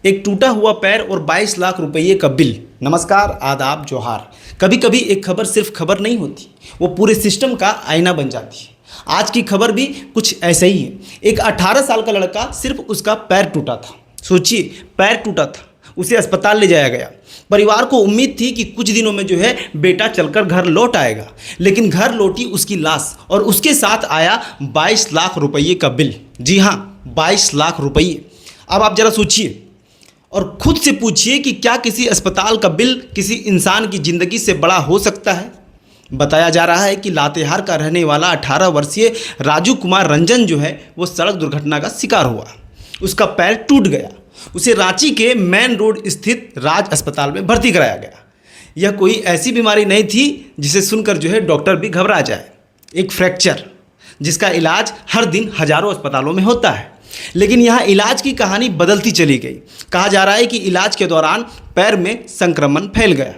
एक टूटा हुआ पैर और 22 लाख रुपये का बिल। नमस्कार, आदाब, जोहार। कभी कभी एक खबर सिर्फ खबर नहीं होती, वो पूरे सिस्टम का आईना बन जाती है। आज की खबर भी कुछ ऐसा ही है। एक 18 साल का लड़का, सिर्फ उसका पैर टूटा था। सोचिए, पैर टूटा था, उसे अस्पताल ले जाया गया। परिवार को उम्मीद थी कि कुछ दिनों में बेटा चलकर घर लौट आएगा, लेकिन घर लौटी उसकी लाश और उसके साथ आया 22 लाख रुपये का बिल। जी हाँ, 22 लाख रुपये। अब आप जरा सोचिए और खुद से पूछिए कि क्या किसी अस्पताल का बिल किसी इंसान की ज़िंदगी से बड़ा हो सकता है। बताया जा रहा है कि लातेहार का रहने वाला 18 वर्षीय राजू कुमार रंजन वो सड़क दुर्घटना का शिकार हुआ। उसका पैर टूट गया। उसे रांची के मेन रोड स्थित राज अस्पताल में भर्ती कराया गया। यह कोई ऐसी बीमारी नहीं थी जिसे सुनकर डॉक्टर भी घबरा जाए। एक फ्रैक्चर, जिसका इलाज हर दिन हजारों अस्पतालों में होता है, लेकिन यहाँ इलाज की कहानी बदलती चली गई। कहा जा रहा है कि इलाज के दौरान पैर में संक्रमण फैल गया,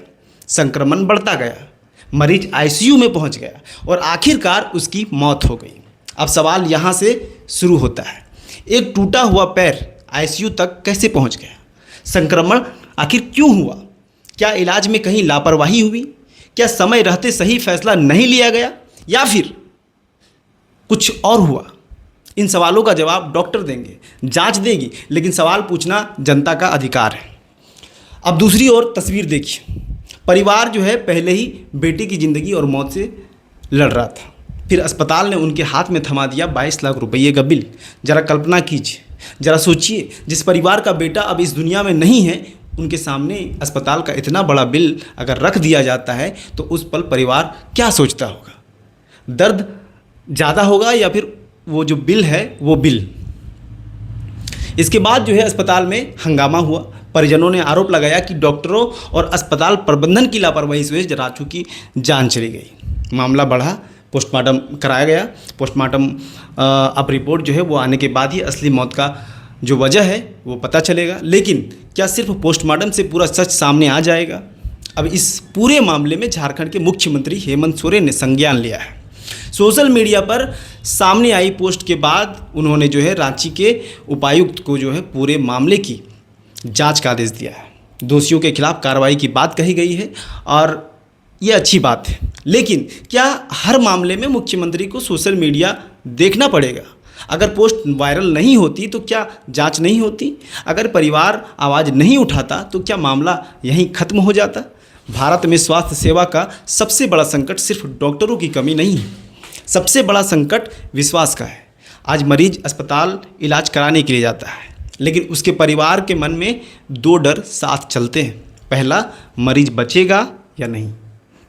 संक्रमण बढ़ता गया, मरीज आईसीयू में पहुँच गया और आखिरकार उसकी मौत हो गई। अब सवाल यहाँ से शुरू होता है, एक टूटा हुआ पैर आईसीयू तक कैसे पहुँच गया? संक्रमण आखिर क्यों हुआ? क्या इलाज में कहीं लापरवाही हुई? क्या समय रहते सही फैसला नहीं लिया गया, या फिर कुछ और हुआ? इन सवालों का जवाब डॉक्टर देंगे, जांच देगी, लेकिन सवाल पूछना जनता का अधिकार है। अब दूसरी ओर तस्वीर देखिए। परिवार पहले ही बेटी की ज़िंदगी और मौत से लड़ रहा था, फिर अस्पताल ने उनके हाथ में थमा दिया 22 लाख रुपये का बिल। ज़रा कल्पना कीजिए, ज़रा सोचिए, जिस परिवार का बेटा अब इस दुनिया में नहीं है, उनके सामने अस्पताल का इतना बड़ा बिल अगर रख दिया जाता है तो उस पल परिवार क्या सोचता होगा? दर्द ज़्यादा होगा या फिर वो जो बिल है वो बिल? इसके बाद अस्पताल में हंगामा हुआ। परिजनों ने आरोप लगाया कि डॉक्टरों और अस्पताल प्रबंधन की लापरवाही से राजू की जान चली गई। मामला बढ़ा, पोस्टमार्टम कराया गया। पोस्टमार्टम अब रिपोर्ट वो आने के बाद ही असली मौत का जो वजह है वो पता चलेगा। लेकिन क्या सिर्फ पोस्टमार्टम से पूरा सच सामने आ जाएगा? अब इस पूरे मामले में झारखंड के मुख्यमंत्री हेमंत सोरेन ने संज्ञान लिया है। सोशल मीडिया पर सामने आई पोस्ट के बाद उन्होंने रांची के उपायुक्त को पूरे मामले की जांच का आदेश दिया है। दोषियों के खिलाफ कार्रवाई की बात कही गई है और ये अच्छी बात है। लेकिन क्या हर मामले में मुख्यमंत्री को सोशल मीडिया देखना पड़ेगा? अगर पोस्ट वायरल नहीं होती तो क्या जांच नहीं होती? अगर परिवार आवाज़ नहीं उठाता तो क्या मामला यहीं ख़त्म हो जाता? भारत में स्वास्थ्य सेवा का सबसे बड़ा संकट सिर्फ डॉक्टरों की कमी नहीं है, सबसे बड़ा संकट विश्वास का है। आज मरीज अस्पताल इलाज कराने के लिए जाता है, लेकिन उसके परिवार के मन में दो डर साथ चलते हैं। पहला, मरीज बचेगा या नहीं।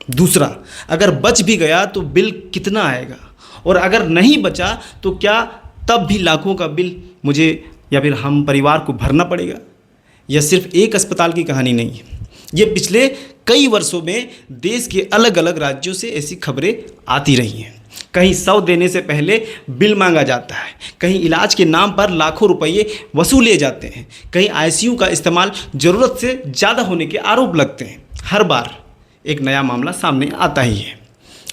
दूसरा, अगर बच भी गया तो बिल कितना आएगा, और अगर नहीं बचा तो क्या तब भी लाखों का बिल मुझे या फिर हम परिवार को भरना पड़ेगा? यह सिर्फ एक अस्पताल की कहानी नहीं है, ये पिछले कई वर्षों में देश के अलग अलग राज्यों से ऐसी खबरें आती रही हैं। कहीं 100 देने से पहले बिल मांगा जाता है, कहीं इलाज के नाम पर लाखों रुपये वसूले जाते हैं, कहीं आईसीयू का इस्तेमाल ज़रूरत से ज़्यादा होने के आरोप लगते हैं। हर बार एक नया मामला सामने आता ही है।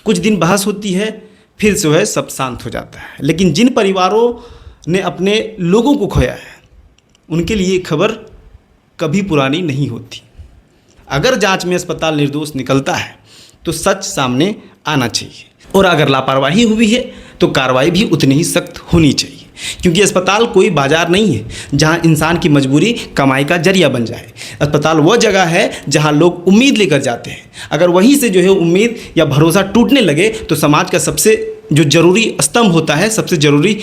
कुछ दिन बहस होती है, फिर सब शांत हो जाता है। लेकिन जिन परिवारों ने अपने लोगों को खोया है, उनके लिए खबर कभी पुरानी नहीं होती। अगर जांच में अस्पताल निर्दोष निकलता है तो सच सामने आना चाहिए, और अगर लापरवाही हुई है तो कार्रवाई भी उतनी ही सख्त होनी चाहिए। क्योंकि अस्पताल कोई बाजार नहीं है जहां इंसान की मजबूरी कमाई का जरिया बन जाए। अस्पताल वह जगह है जहां लोग उम्मीद लेकर जाते हैं। अगर वहीं से उम्मीद या भरोसा टूटने लगे तो समाज का सबसे जो जरूरी स्तंभ होता है, सबसे ज़रूरी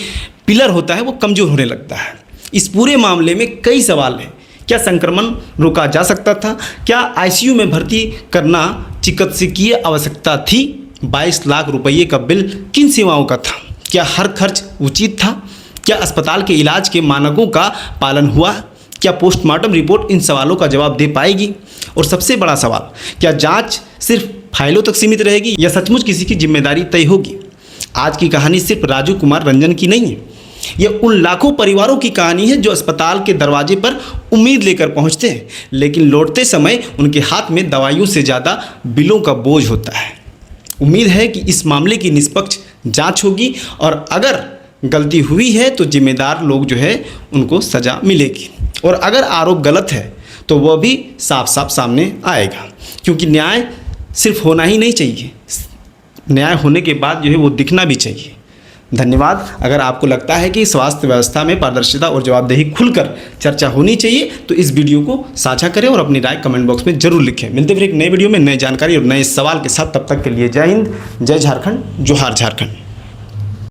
पिलर होता है, वो कमज़ोर होने लगता है। इस पूरे मामले में कई सवाल हैं। क्या संक्रमण रोका जा सकता था? क्या आईसीयू में भर्ती करना चिकित्सकीय आवश्यकता थी? 22 लाख रुपये का बिल किन सेवाओं का था? क्या हर खर्च उचित था? क्या अस्पताल के इलाज के मानकों का पालन हुआ? क्या पोस्टमार्टम रिपोर्ट इन सवालों का जवाब दे पाएगी? और सबसे बड़ा सवाल, क्या जांच सिर्फ फाइलों तक सीमित रहेगी या सचमुच किसी की जिम्मेदारी तय होगी? आज की कहानी सिर्फ राजू कुमार रंजन की नहीं है, यह उन लाखों परिवारों की कहानी है जो अस्पताल के दरवाजे पर उम्मीद लेकर पहुंचते हैं, लेकिन लौटते समय उनके हाथ में दवाइयों से ज़्यादा बिलों का बोझ होता है। उम्मीद है कि इस मामले की निष्पक्ष जांच होगी, और अगर गलती हुई है तो जिम्मेदार लोग उनको सज़ा मिलेगी। और अगर आरोप गलत है तो वह भी साफ साफ सामने आएगा, क्योंकि न्याय सिर्फ होना ही नहीं चाहिए, न्याय होने के बाद जो है वो दिखना भी चाहिए। धन्यवाद। अगर आपको लगता है कि स्वास्थ्य व्यवस्था में पारदर्शिता और जवाबदेही खुलकर चर्चा होनी चाहिए तो इस वीडियो को साझा करें और अपनी राय कमेंट बॉक्स में जरूर लिखें। मिलते फिर एक नए वीडियो में नई जानकारी और नए सवाल के साथ, तब तक के लिए जय हिंद, जय झारखंड, जोहार झारखंड।